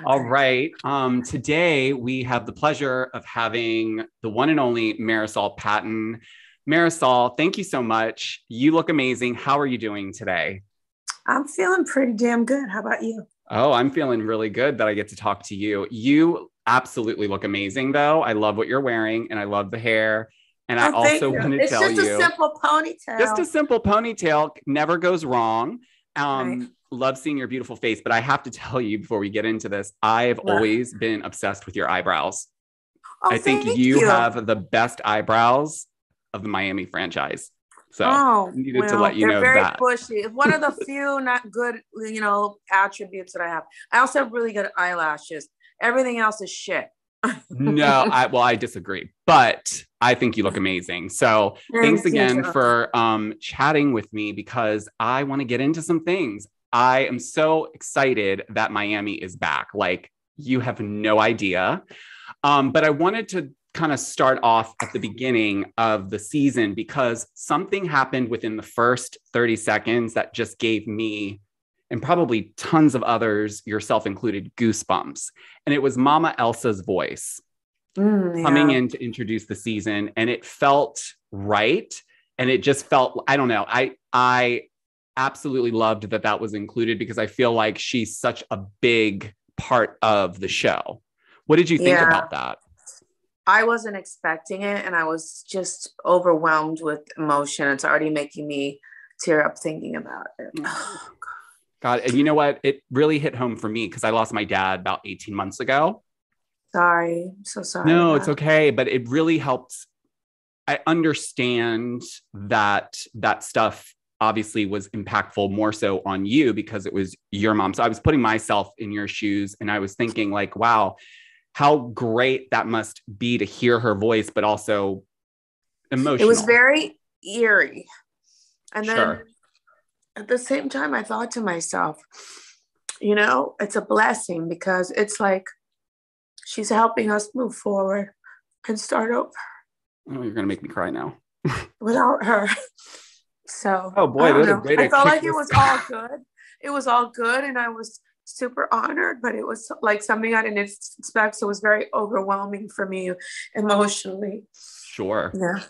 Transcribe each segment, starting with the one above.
All right. Today we have the pleasure of having the one and only Marysol Patton. Marysol, thank you so much. You look amazing. How are you doing today? I'm feeling pretty damn good. How about you? Oh, I'm feeling really good that I get to talk to you. You absolutely look amazing, though. I love what you're wearing and I love the hair. And I Oh, thank also you. want to It's tell just a you, simple just a ponytail. simple ponytail never goes wrong. Right. Love seeing your beautiful face, but I have to tell you before we get into this, I've Well, always been obsessed with your eyebrows. oh, I think thank you you. have the best eyebrows of the Miami franchise. So Oh, needed to let well, you they're know very that. bushy. It's one of the few not good, attributes that I have. I also have really good eyelashes. Everything else is shit. No, I disagree, but I think you look amazing. So thanks Thank you, again John. for chatting with me because I want to get into some things. I am so excited that Miami is back. Like you have no idea. But I wanted to kind of start off at the beginning of the season because something happened within the first 30 seconds that just gave me and probably tons of others, yourself included, goosebumps. And it was Mama Elsa's voice coming Yeah. in to introduce the season. And it felt right. And it just felt, I don't know. I absolutely loved that that was included because I feel like she's such a big part of the show. What did you think Yeah. about that? I wasn't expecting it and I was just overwhelmed with emotion. It's already making me tear up thinking about it. Oh, God. And you know what? It really hit home for me because I lost my dad about 18 months ago. Sorry. I'm so sorry No, it's about okay. But it really helped. I understand that that stuff obviously was impactful more so on you because it was your mom. So I was putting myself in your shoes and I was thinking, like, wow, how great that must be to hear her voice, but also it was emotional. very eerie. And then Sure. at the same time, I thought to myself, it's a blessing because it's like she's helping us move forward and start over Oh, you're going to make me cry now. without her. So Oh, I boy, don't what a know. way I to felt kick like it this. was all good. It was all good. And I was super honored, but it was like something I didn't expect. So it was very overwhelming for me emotionally. Sure. Yeah.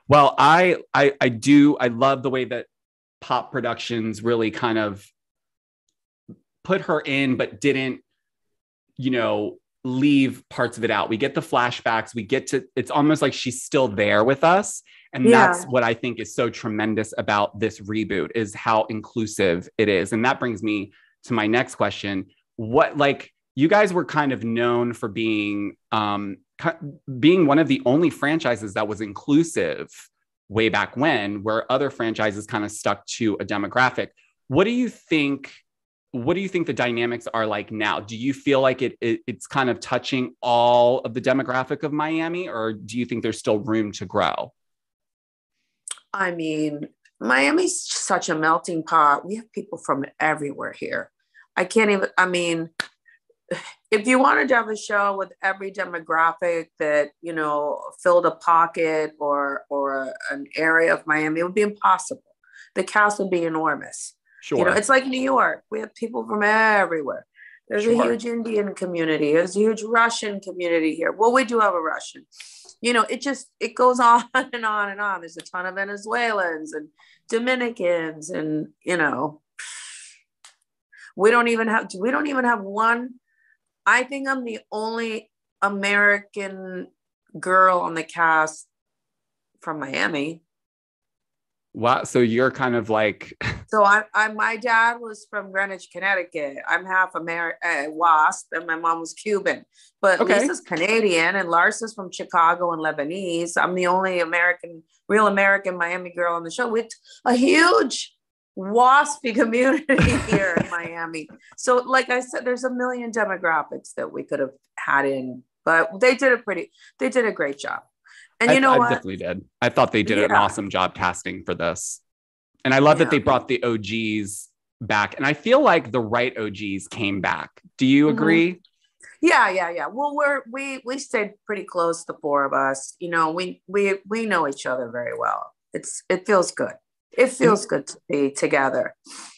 Well, I love the way that pop productions really kind of put her in, but didn't, leave parts of it out. We get the flashbacks. We get to, it's almost like she's still there with us. And that's Yeah. what I think is so tremendous about this reboot is how inclusive it is. And that brings me to my next question. What, like, you guys were kind of known for being one of the only franchises that was inclusive way back when, where other franchises kind of stuck to a demographic. What do you think what do you think the dynamics are like now? Do you feel like it's kind of touching all of the demographic of Miami, or do you think there's still room to grow? I mean, Miami's such a melting pot. We have people from everywhere here. I can't even, I mean, if you wanted to have a show with every demographic that, filled a pocket or an area of Miami, it would be impossible. The cast would be enormous. Sure, It's like New York. We have people from everywhere. There's a sure. huge Indian community. There's a huge Russian community here. Well, we do have a Russian. It goes on and on and on. There's a ton of Venezuelans and Dominicans, and we don't even have one. I think I'm the only American girl on the cast from Miami. Wow. So you're kind of like, So my dad was from Greenwich, Connecticut. I'm half American, Wasp, and my mom was Cuban. But okay, Lisa's Canadian, and Larsa's from Chicago and Lebanese. I'm the only real American Miami girl on the show with a huge waspy community here in Miami. So, like I said, there's a million demographics that we could have had in, but they did a great job. And you know I what? definitely did. I thought they did an Yeah, awesome job casting for this. And I love that yeah. they brought the OGs back. And I feel like the right OGs came back. Do you Mhm. agree? Yeah, yeah, yeah. Well, we stayed pretty close, the four of us. We know each other very well. It feels good. It feels good to be together.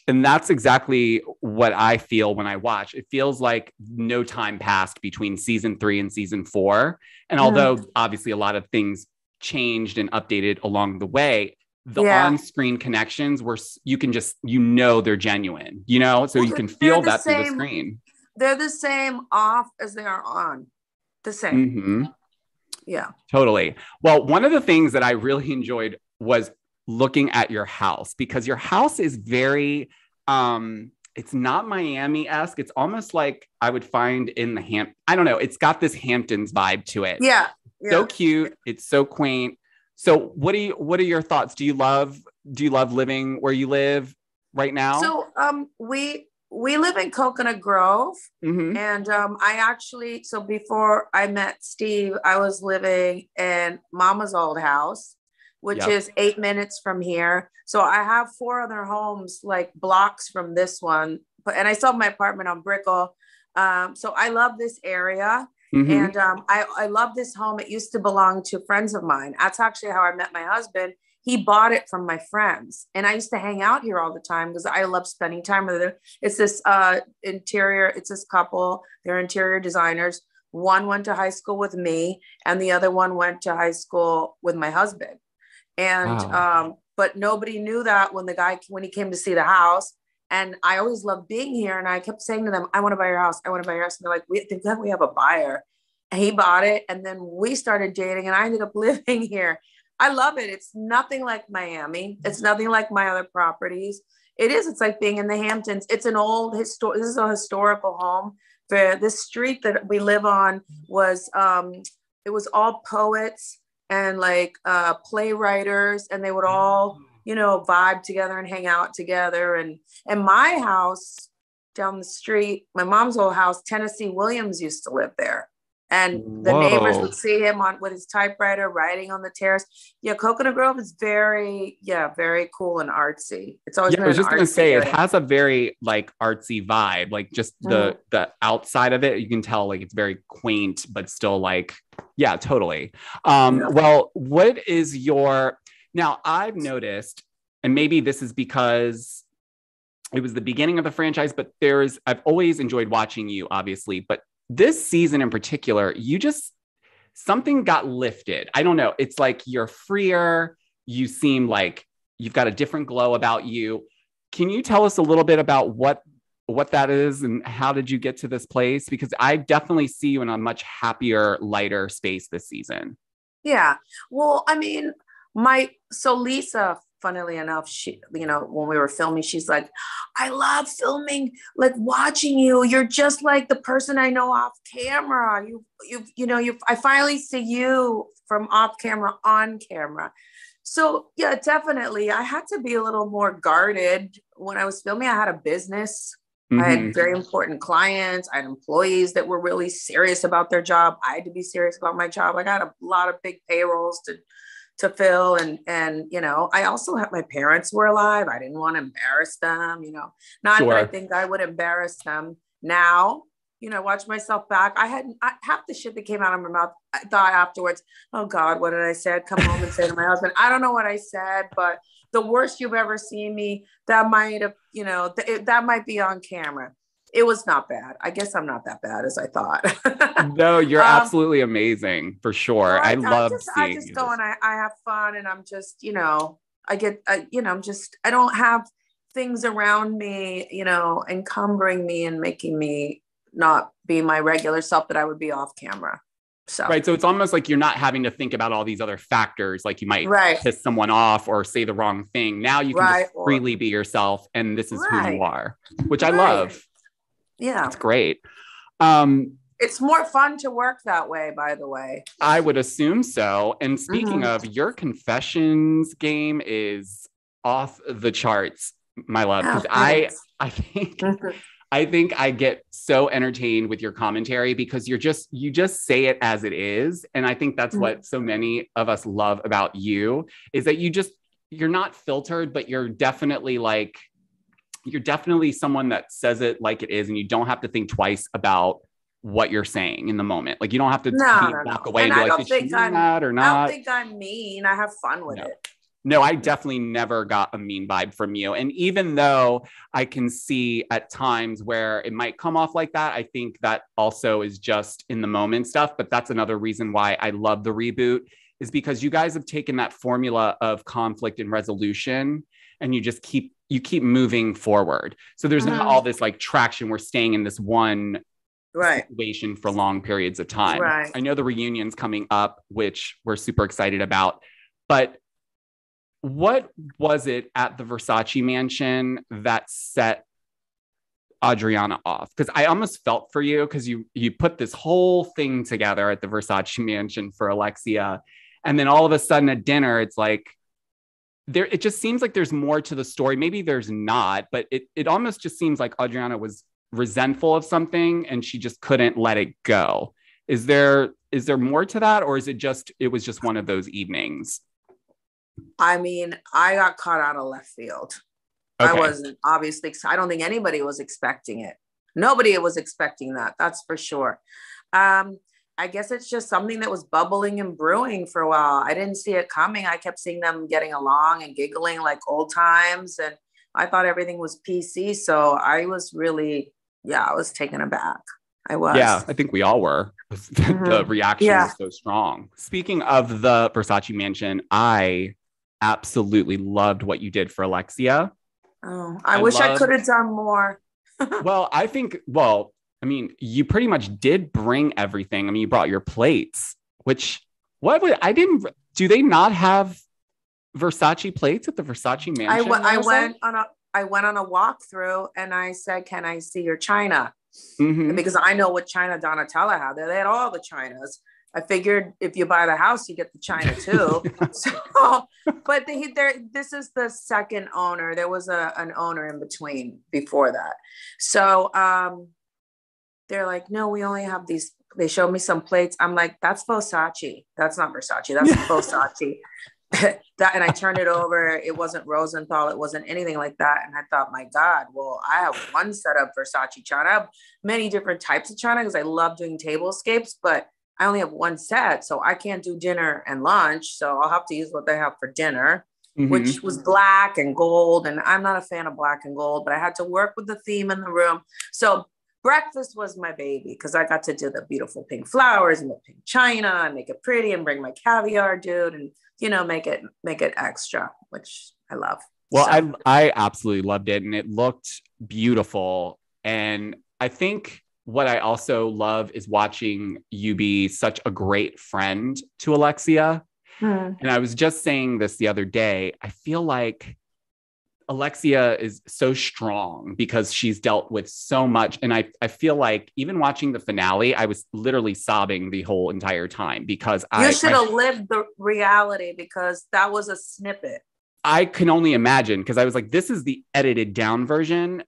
And that's exactly what I feel when I watch. It feels like no time passed between season 3 and season 4. And although obviously a lot of things changed and updated along the way, the on-screen connections were, you can just, they're genuine, so you can feel that through the screen. They're the same off as they are on. The same. Mm-hmm. Yeah. Totally. Well, one of the things that I really enjoyed was looking at your house, because your house is very, it's not Miami-esque. It's almost like I would find in the I don't know. It's got this Hamptons vibe to it. Yeah. So cute. It's so quaint. So what are your thoughts? Do you love living where you live right now? So, we live in Coconut Grove, and so before I met Steve, I was living in Mama's old house, which is 8 minutes from here. So I have 4 other homes, like blocks from this one, and I still have my apartment on Brickell. So I love this area. And I love this home. It used to belong to friends of mine. That's actually how I met my husband. He bought it from my friends, and I used to hang out here all the time because I love spending time with them. It's this it's this couple. They're interior designers. One went to high school with me, and the other one went to high school with my husband. And but nobody knew that when he came to see the house. And I always loved being here. And I kept saying to them, I want to buy your house. I want to buy your house. And they're like, we think that we have a buyer. And he bought it. And then we started dating, and I ended up living here. I love it. It's nothing like Miami. It's nothing like my other properties. It's like being in the Hamptons. It's an old this is a historical home. This street that we live on was, it was all poets and like playwriters, and they would all, vibe together and hang out together. And my house down the street, my mom's old house, Tennessee Williams used to live there. And the neighbors would see him with his typewriter writing on the terrace. Yeah, Coconut Grove is very cool and artsy. It's always been. I was just going to say area. It has a very like artsy vibe, like just the outside of it. You can tell like it's very quaint, but still like, yeah, totally. Well, what is now I've noticed, and maybe this is because it was the beginning of the franchise, but I've always enjoyed watching you, obviously, but this season in particular, something got lifted. I don't know. It's like you're freer. You seem like you've got a different glow about you. Can you tell us a little bit about what that is and how did you get to this place? Because I definitely see you in a much happier, lighter space this season. Yeah. Well, I mean, Lisa, funnily enough, she, when we were filming, she's like, I love filming, like watching you. You're just like the person I know off camera. I finally see you from off camera on camera. So yeah, definitely. I had to be a little more guarded when I was filming. I had a business. I had very important clients. I had employees that were really serious about their job. I had to be serious about my job. I got a lot of big payrolls to fill. And I also had, my parents were alive. I didn't want to embarrass them, not that I think I would embarrass them now, watch myself back. Half the shit that came out of my mouth, I thought afterwards, oh God, what did I say? I'd come home and say to my husband, I don't know what I said, but the worst you've ever seen me, that might have, that might be on camera. It was not bad. I guess I'm not that bad as I thought. No, you're absolutely amazing for sure. I love seeing you. I just go and I have fun, and I'm just, I don't have things around me, encumbering me and making me not be my regular self that I would be off camera. So. Right. So it's almost like you're not having to think about all these other factors, like you might piss someone off or say the wrong thing. Now you can just freely be yourself, and this is who you are, which I love. Yeah. It's great. It's more fun to work that way, by the way. I would assume so. And speaking of, your confessions game is off the charts, my love. Because I think I get so entertained with your commentary because you just say it as it is. And I think that's what so many of us love about you, is that you're not filtered, but you're definitely someone that says it like it is, and you don't have to think twice about what you're saying in the moment. Like you don't have to walk away and be like, did she mean that or not? I don't think I'm mean. I have fun with it. No, I definitely never got a mean vibe from you. And even though I can see at times where it might come off like that, I think that also is just in the moment stuff. But that's another reason why I love the reboot, is because you guys have taken that formula of conflict and resolution and you keep moving forward. So there's not all this like traction. We're staying in this one situation for long periods of time. Right. I know the reunion's coming up, which we're super excited about, but what was it at the Versace Mansion that set Adriana off? Because I almost felt for you, because you put this whole thing together at the Versace Mansion for Alexia, and then all of a sudden at dinner, it's like it just seems like there's more to the story. Maybe there's not, but it almost just seems like Adriana was resentful of something and she just couldn't let it go. Is there more to that, or it was just one of those evenings? I mean, I got caught out of left field. Okay. I wasn't, obviously, I don't think anybody was expecting it. Nobody was expecting that. That's for sure. I guess it's just something that was bubbling and brewing for a while. I didn't see it coming. I kept seeing them getting along and giggling like old times. And I thought everything was PC. So I was really, I was taken aback. I was. Yeah, I think we all were. The reaction was so strong. Speaking of the Versace Mansion, I absolutely loved what you did for Alexia. Oh, I wish I could have done more. I mean, you pretty much did bring everything. I mean, you brought your plates, which do they not have Versace plates at the Versace Mansion? I went on a walkthrough and I said, "Can I see your china?" Because I know what china Donatella had. They had all the chinas. I figured if you buy the house, you get the china too. But this is the second owner. There was an owner in between before that. So they're like, "No, we only have these." They showed me some plates. I'm like, "That's Versace. That's not Versace. That's Versace." And I turned it over. It wasn't Rosenthal. It wasn't anything like that. And I thought, my God, well, I have one set of Versace china. I have many different types of china because I love doing tablescapes, but I only have one set. So I can't do dinner and lunch. So I'll have to use what they have for dinner, which was black and gold. And I'm not a fan of black and gold, but I had to work with the theme in the room. So breakfast was my baby because I got to do the beautiful pink flowers and the pink china and make it pretty and bring my caviar dude and, make it extra, which I love. Well, so. I absolutely loved it and it looked beautiful. And I think what I also love is watching you be such a great friend to Alexia. And I was just saying this the other day. I feel like Alexia is so strong because she's dealt with so much. And I feel like even watching the finale, I was literally sobbing the whole entire time because you should have lived the reality because that was a snippet. I can only imagine because I was like, this is the edited down version.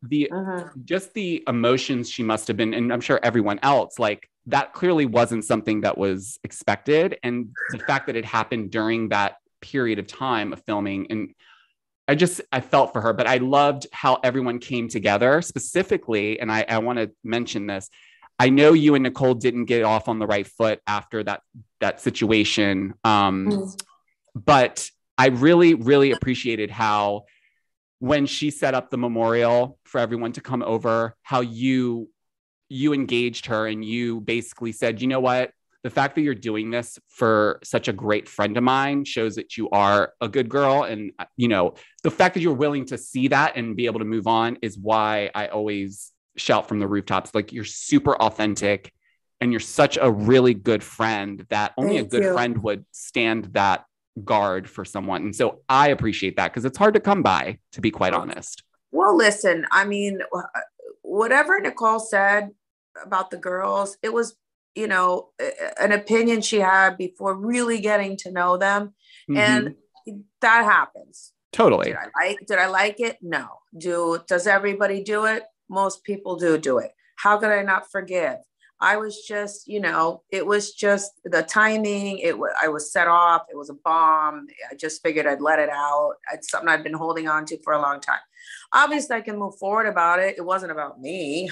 Just the emotions she must have been, and I'm sure everyone else, like that clearly wasn't something that was expected. And the fact that it happened during that period of time of filming, and I felt for her, but I loved how everyone came together specifically. And I want to mention this. I know you and Nicole didn't get off on the right foot after that situation. But I really, really appreciated how when she set up the memorial for everyone to come over, how you engaged her and you basically said, you know what? The fact that you're doing this for such a great friend of mine shows that you are a good girl. And, the fact that you're willing to see that and be able to move on is why I always shout from the rooftops. Like, you're super authentic and you're such a really good friend that only a good friend would stand that guard for someone. And so I appreciate that because it's hard to come by, to be quite honest. Well, listen, I mean, whatever Nicole said about the girls, it was, an opinion she had before really getting to know them. And that happens. Totally. Did I like it? No. Does everybody do it? Most people do it. How could I not forgive? I was just, it was just the timing. I was set off. It was a bomb. I just figured I'd let it out. It's something I'd been holding on to for a long time. Obviously I can move forward about it. It wasn't about me,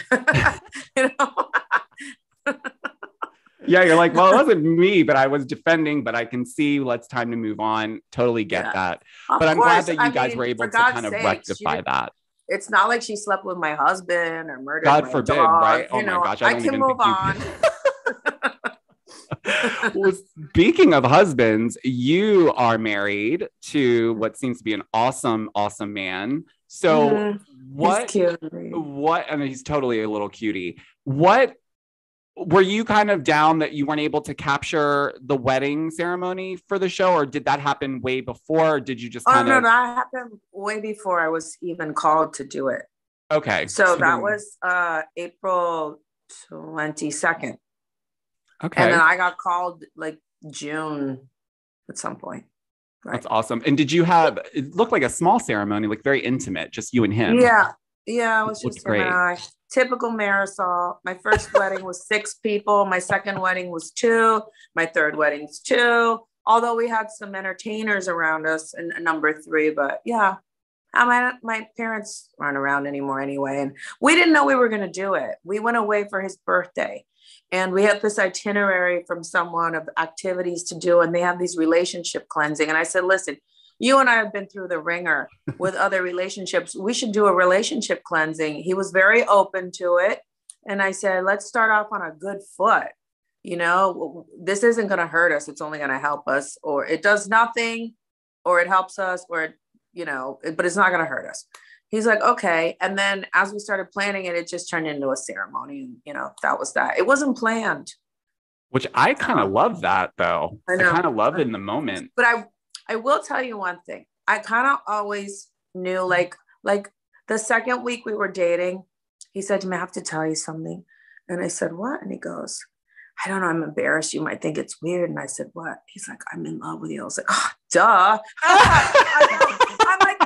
Yeah, you're like, well, it wasn't me, but I was defending, but I can see it's time to move on. Totally get that. Of But I'm glad course. that you guys were able For to God's kind of sake, rectify that. it's not like she slept with my husband or murdered God my forbid, dog. right? Oh my gosh, I I don't can even move think you on. Well, speaking of husbands, you are married to what seems to be an awesome, awesome man. So He's cute. and he's totally a little cutie. What were you kind of down that you weren't able to capture the wedding ceremony for the show, or did that happen way before? Or did you just No, that happened way before I was even called to do it. Okay. So that was April 22nd. Okay. And then I got called like June at some point. Right. That's awesome. And did you have, it looked like a small ceremony, like very intimate, just you and him. Yeah. Yeah, it was just him great. and I. Typical Marysol. My first wedding was 6 people. My second wedding was 2. My third wedding's 2. Although we had some entertainers around us and number 3, but yeah. My parents aren't around anymore anyway. And we didn't know we were going to do it. We went away for his birthday. And we had this itinerary from someone of activities to do. And they have these relationship cleansing. And I said, listen, you and I have been through the ringer with other relationships. We should do a relationship cleansing. He was very open to it. And I said, let's start off on a good foot. This isn't going to hurt us. It's only going to help us, or it does nothing, or it helps us, or, but it's not going to hurt us. He's like, okay. And then as we started planning it, it just turned into a ceremony. And, that was that. It wasn't planned. Which I kind of love that, though. I kind of love in the moment. But I will tell you one thing. I kind of always knew, like the second week we were dating, he said to me, I have to tell you something. And I said, what? And he goes, I don't know, I'm embarrassed. You might think it's weird. And I said, what? He's like, I'm in love with you. I was like, oh, duh. I'm like,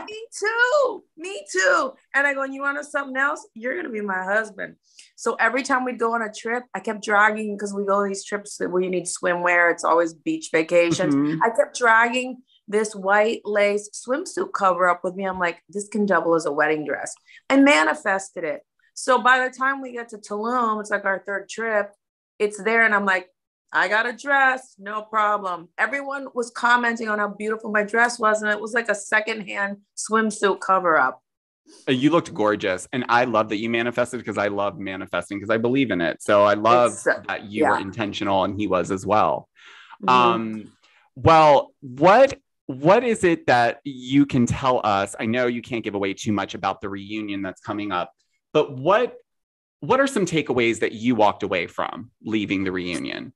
me too. And I go, and you want to know something else? You're going to be my husband. So every time we'd go on a trip, I kept dragging, because we go to these trips where you need swimwear. It's always beach vacations. Mm-hmm. I kept dragging this white lace swimsuit cover up with me. I'm like, this can double as a wedding dress. I manifested it. So by the time we get to Tulum, it's like our third trip, it's there. And I'm like, I got a dress, no problem. Everyone was commenting on how beautiful my dress was. And it was like a secondhand swimsuit cover up. You looked gorgeous. And I love that you manifested, because I love manifesting, because I believe in it. So I love that you were intentional, and he was as well. Mm-hmm. Well, what is it that you can tell us? I know you can't give away too much about the reunion that's coming up, but what are some takeaways that you walked away from leaving the reunion?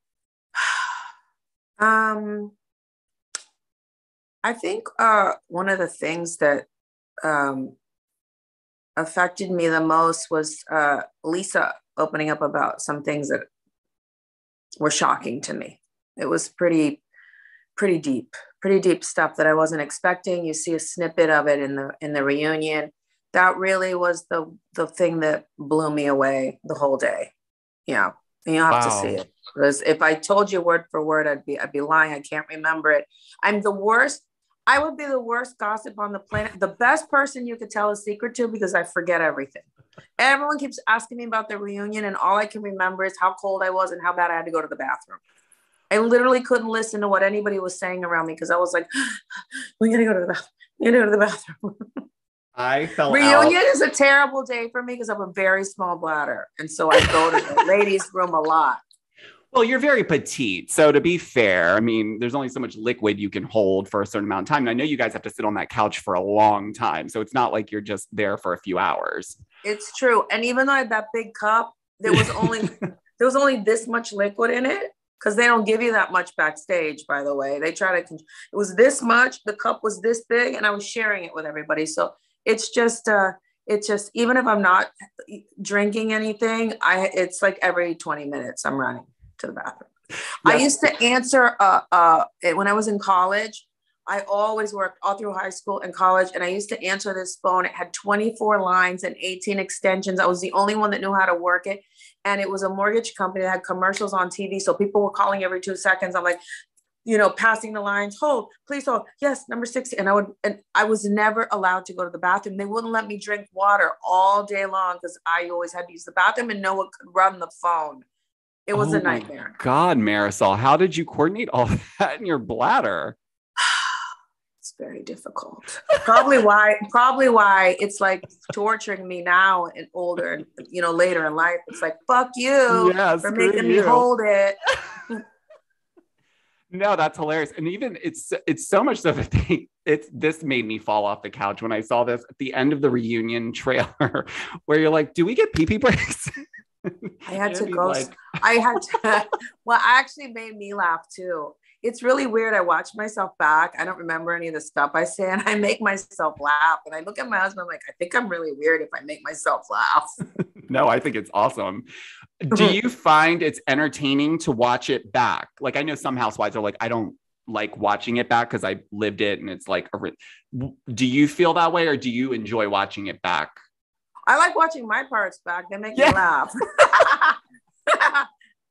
I think one of the things that affected me the most was Lisa opening up about some things that were shocking to me. It was pretty deep stuff that I wasn't expecting. You see a snippet of it in the reunion. That really was the thing that blew me away the whole day. Yeah. And you have to see it, because if I told you word for word, I'd be lying. I can't remember it. I'm the worst. I would be the worst gossip on the planet. The best person you could tell a secret to, because I forget everything. Everyone keeps asking me about the reunion, and all I can remember is how cold I was and how bad I had to go to the bathroom. I literally couldn't listen to what anybody was saying around me, because I was like, we gotta go to the bathroom. We gotta go to the bathroom. I fell Reunion is a terrible day for me, because I have a very small bladder. And so I go to the ladies' room a lot. Well, you're very petite. So to be fair, I mean, there's only so much liquid you can hold for a certain amount of time. And I know you guys have to sit on that couch for a long time. So it's not like you're just there for a few hours. It's true. And even though I had that big cup, there was only this much liquid in it, because they don't give you that much backstage, by the way. They try to, it was this much, the cup was this big, and I was sharing it with everybody. So it's just, even if I'm not drinking anything, it's like every 20 minutes I'm running to the bathroom. Yes. I used to answer, when I was in college, I always worked all through high school and college, and I used to answer this phone. It had 24 lines and 18 extensions. I was the only one that knew how to work it. And it was a mortgage company that had commercials on TV. So people were calling every 2 seconds. I'm like, passing the lines, hold, please hold. Yes, number 60. And I was never allowed to go to the bathroom. They wouldn't let me drink water all day long, because I always had to use the bathroom, and no one could run the phone. It was a nightmare. God, Marysol, how did you coordinate all that in your bladder? It's very difficult. Probably why it's like torturing me now and older and later in life. It's like, fuck you for making me hold it. No, that's hilarious. And even it's so much so that this made me fall off the couch when I saw this at the end of the reunion trailer where you're like, do we get pee-pee breaks? I had to go. Well, actually made me laugh too. It's really weird. I watch myself back. I don't remember any of the stuff I say, and I make myself laugh. And I look at my husband, I'm like, I think I'm really weird if I make myself laugh. No, I think it's awesome. Do you find it's entertaining to watch it back? Like, I know some housewives are like, I don't like watching it back because I lived it and it's like, do you feel that way or do you enjoy watching it back? I like watching my parts back. They make me laugh.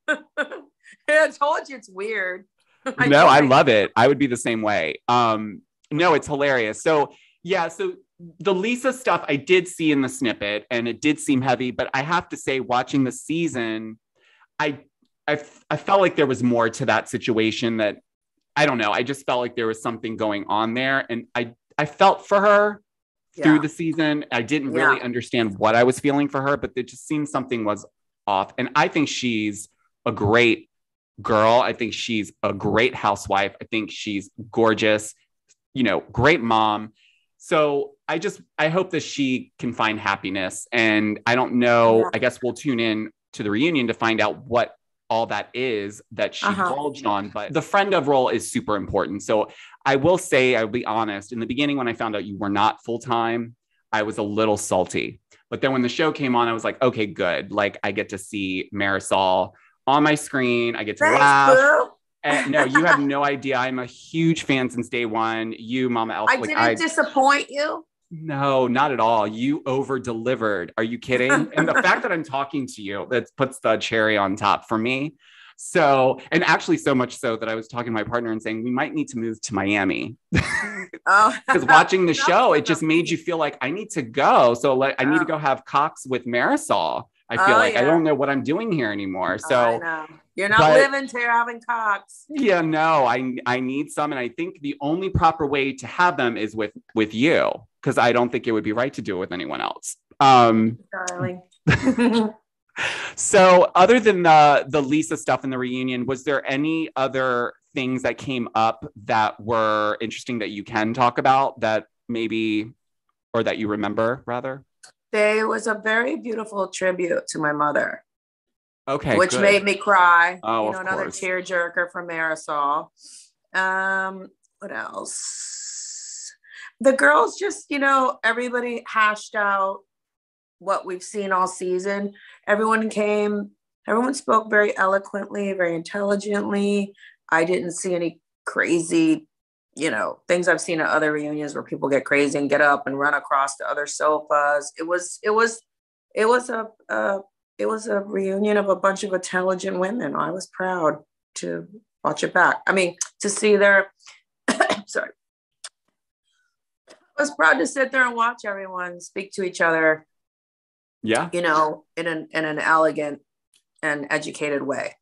I told you it's weird. I love it. I would be the same way. No, it's hilarious. So the Lisa stuff I did see in the snippet and it did seem heavy, but I have to say watching the season, I felt like there was more to that situation that I don't know. I just felt like there was something going on there. And I felt for her through the season. I didn't really understand what I was feeling for her, but it just seemed something was off. And I think she's a great girl. I think she's a great housewife. I think she's gorgeous, great mom. So I hope that she can find happiness. And I don't know, I guess we'll tune in to the reunion to find out what all that is that she divulged on, but the friend of role is super important. So I will say, I'll be honest, in the beginning, when I found out you were not full-time, I was a little salty, but then when the show came on, I was like, okay, good. Like I get to see Marysol on my screen. I get to laugh. And no, you have no idea. I'm a huge fan since day one. You, Mama Elsa. I didn't disappoint you. No, not at all. You over delivered. Are you kidding? And the fact that I'm talking to you, that puts the cherry on top for me. So, and actually so much so that I was talking to my partner and saying, we might need to move to Miami. Because watching the show, it just made you feel like I need to go. So I need to go have cocks with Marysol. I feel I don't know what I'm doing here anymore. So you're not living till you're having cocks. Yeah, no, I need some. And I think the only proper way to have them is with you. Because I don't think it would be right to do it with anyone else. Darling. So other than the Lisa stuff in the reunion, was there any other things that came up that were interesting that you can talk about that maybe, or that you remember rather? There was a very beautiful tribute to my mother. Okay, which good. Made me cry. Oh, another tearjerker from Marysol. What else? The girls just, everybody hashed out what we've seen all season. Everyone spoke very eloquently, very intelligently. I didn't see any crazy, things I've seen at other reunions where people get crazy and get up and run across the other sofas. It was a reunion of a bunch of intelligent women. I was proud to watch it back. I mean, to see their, sorry. I was proud to sit there and watch everyone speak to each other. Yeah. In an elegant and educated way.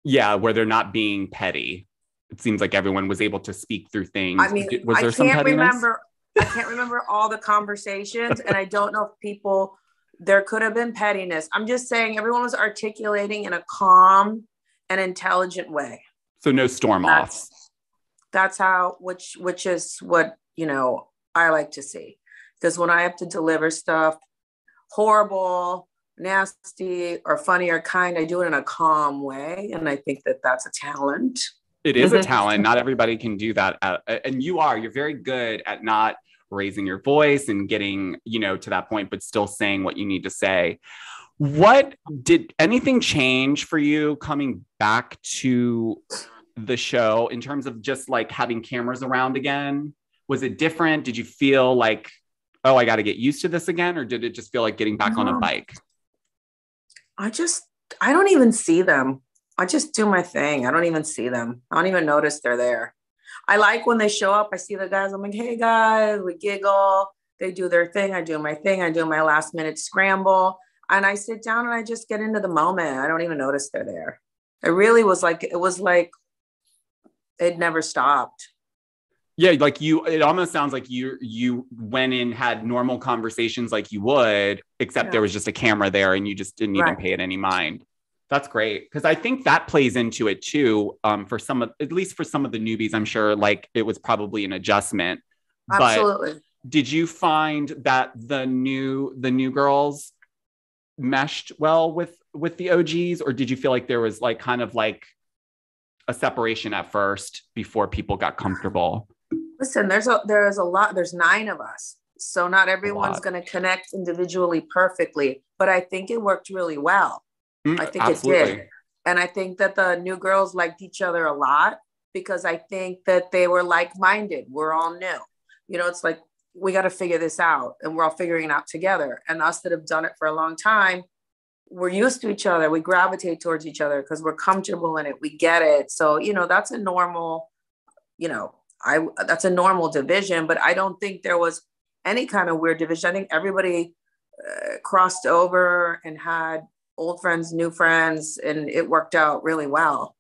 Yeah, where they're not being petty. It seems like everyone was able to speak through things. I mean, was there some pettiness? I can't remember all the conversations, and I don't know if there could have been pettiness. I'm just saying everyone was articulating in a calm and intelligent way. So no storm offs. That's how, which is what, I like to see. Because when I have to deliver stuff, horrible, nasty, or funny or kind, I do it in a calm way. And I think that that's a talent. It is a talent. Not everybody can do that. And you're very good at not raising your voice and getting, to that point, but still saying what you need to say. Did anything change for you coming back to the show in terms of just like having cameras around again? Was it different? Did you feel like, oh, I got to get used to this again? Or did it just feel like getting back on a bike? I don't even see them. I just do my thing. I don't even see them. I don't even notice they're there. I like when they show up, I see the guys. I'm like, hey guys, we giggle. They do their thing. I do my thing. I do my last minute scramble. And I sit down and I just get into the moment. I don't even notice they're there. It really was like, it never stopped. Yeah, like it almost sounds like you went in, had normal conversations like you would, except there was just a camera there and you just didn't even pay it any mind. That's great. Because I think that plays into it too. For at least for some of the newbies, I'm sure like it was probably an adjustment. Absolutely. But did you find that the new girls meshed well with the OGs, or did you feel like there was like kind of like a separation at first before people got comfortable? Listen, there's a lot. There's 9 of us, so not everyone's going to connect individually perfectly. But I think it worked really well. I think absolutely. It did, and I think that the new girls liked each other a lot because I think that they were like-minded. We're all new, you know. It's like we got to figure this out, and we're all figuring it out together. And us that have done it for a long time, we're used to each other. We gravitate towards each other because we're comfortable in it. We get it. So you know, that's a normal, you know. That's a normal division, but I don't think there was any kind of weird division. I think everybody crossed over and had old friends, new friends, and it worked out really well.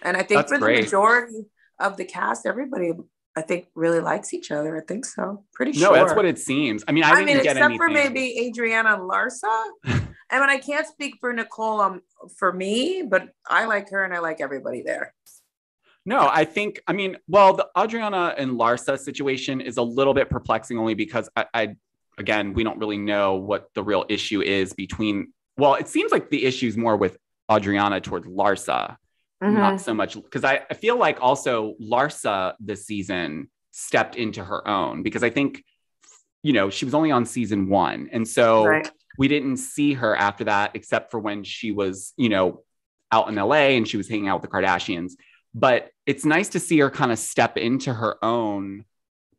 And I think that's for great. The majority of the cast, everybody, I think, really likes each other. I think so. Pretty sure. No, that's what it seems. I mean, I didn't get except for maybe Adriana and Larsa. I mean, I can't speak for Nicole for me, but I like her and I like everybody there. No, I think, I mean, well, the Adriana and Larsa situation is a little bit perplexing only because again, we don't really know what the real issue is between, well, it seems like the issue is more with Adriana towards Larsa, not so much, because I feel like also Larsa this season stepped into her own because I think, you know, she was only on season 1. And so we didn't see her after that, except for when she was, you know, out in LA and she was hanging out with the Kardashians. But it's nice to see her kind of step into her own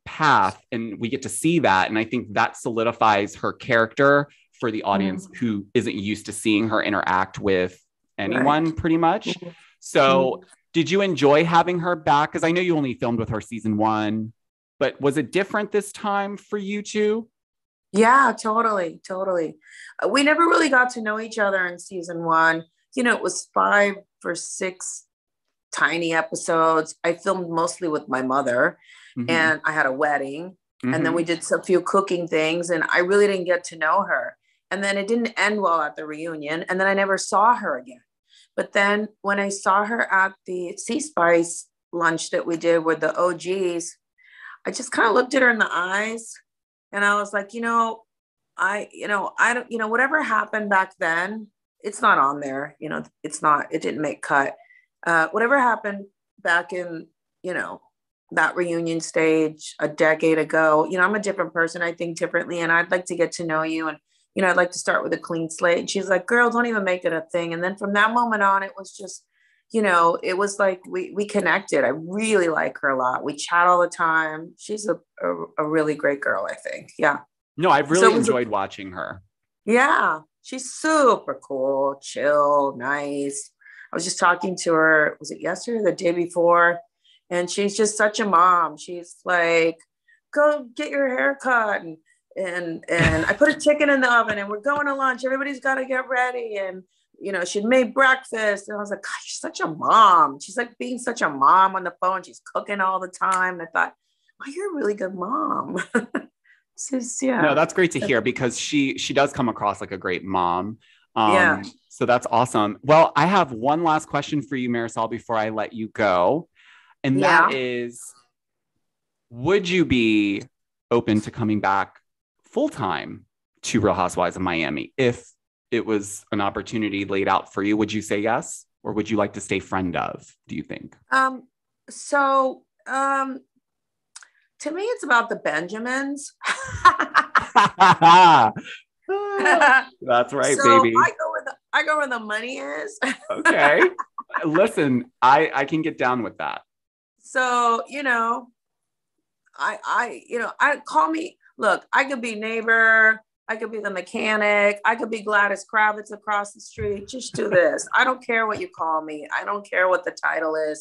path and we get to see that. And I think that solidifies her character for the audience who isn't used to seeing her interact with anyone pretty much. So did you enjoy having her back? Because I know you only filmed with her season 1, but was it different this time for you two? Yeah, totally. We never really got to know each other in season 1. You know, it was 5 or 6 tiny episodes. I filmed mostly with my mother and I had a wedding and then we did a few cooking things and I really didn't get to know her. And then it didn't end well at the reunion. And then I never saw her again. But then when I saw her at the Sea Spice lunch that we did with the OGs, I just kind of looked at her in the eyes and I was like, whatever happened back then, it's not on there. You know, it didn't make cut. Whatever happened back in, you know, that reunion stage a decade ago, you know, I'm a different person. I think differently and I'd like to get to know you. And, you know, I'd like to start with a clean slate. And she's like, girl, don't even make it a thing. And then from that moment on, it was just, you know, it was like we connected. I really like her a lot. We chat all the time. She's a really great girl, I think. Yeah. No, I've really enjoyed watching her. Yeah. She's super cool, chill, nice. I was just talking to her, was it yesterday or the day before? And she's just such a mom. She's like, go get your hair cut. And I put a chicken in the oven and we're going to lunch. Everybody's got to get ready. And, you know, she made breakfast. And I was like, gosh, she's such a mom. She's like being such a mom on the phone. She's cooking all the time. And I thought, oh, you're a really good mom. No, that's great to hear because she does come across like a great mom. Yeah. So that's awesome. Well, I have one last question for you, Marysol, before I let you go. And that is, would you be open to coming back full-time to Real Housewives of Miami if it was an opportunity laid out for you? Would you say yes? Or would you like to stay friend of, do you think? To me, it's about the Benjamins. That's right, so baby. I go where the money is. Okay. Listen, I can get down with that. So, you know, I call me, look, I could be neighbor. I could be the mechanic. I could be Gladys Kravitz across the street. Just do this. I don't care what you call me. I don't care what the title is.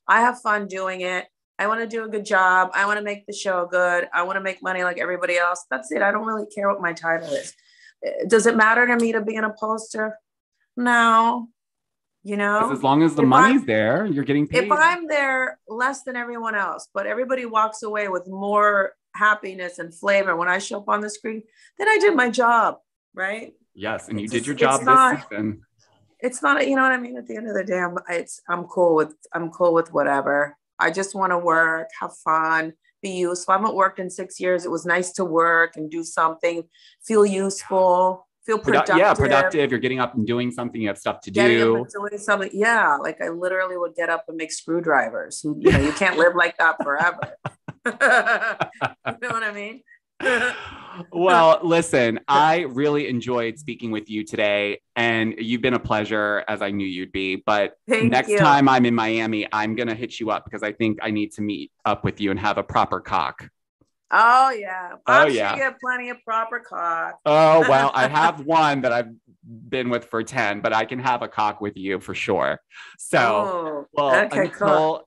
I have fun doing it. I want to do a good job. I want to make the show good. I want to make money like everybody else. That's it. I don't really care what my title is. Does it matter to me to be in a poster? No. you know? As long as the money's there, you're getting paid. If I'm there less than everyone else, but everybody walks away with more happiness and flavor when I show up on the screen, then I did my job, right? Yes, and you did your job this season. It's not, you know what I mean? At the end of the day, I'm cool with whatever. I just want to work, have fun, be useful. I haven't worked in 6 years. It was nice to work and do something, feel useful, feel productive. Yeah, productive. You're getting up and doing something. You have stuff to do. Getting up and doing something. Yeah, like I literally would get up and make screwdrivers. You know, you can't live like that forever. You know what I mean? Well, listen, I really enjoyed speaking with you today, and you've been a pleasure, as I knew you'd be. But next time I'm in Miami, I'm going to hit you up because I think I need to meet up with you and have a proper cock. Oh, yeah. I'm sure you have plenty of proper cock. Oh, well, I have one that I've been with for 10, but I can have a cock with you for sure. So,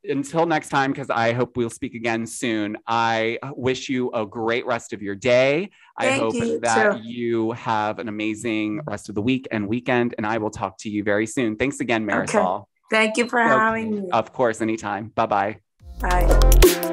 until next time, because I hope we'll speak again soon, I wish you a great rest of your day. I hope that you have an amazing rest of the week and weekend, and I will talk to you very soon. Thanks again, Marysol. Okay. Thank you for having me. Of course, anytime. Bye-bye. Bye.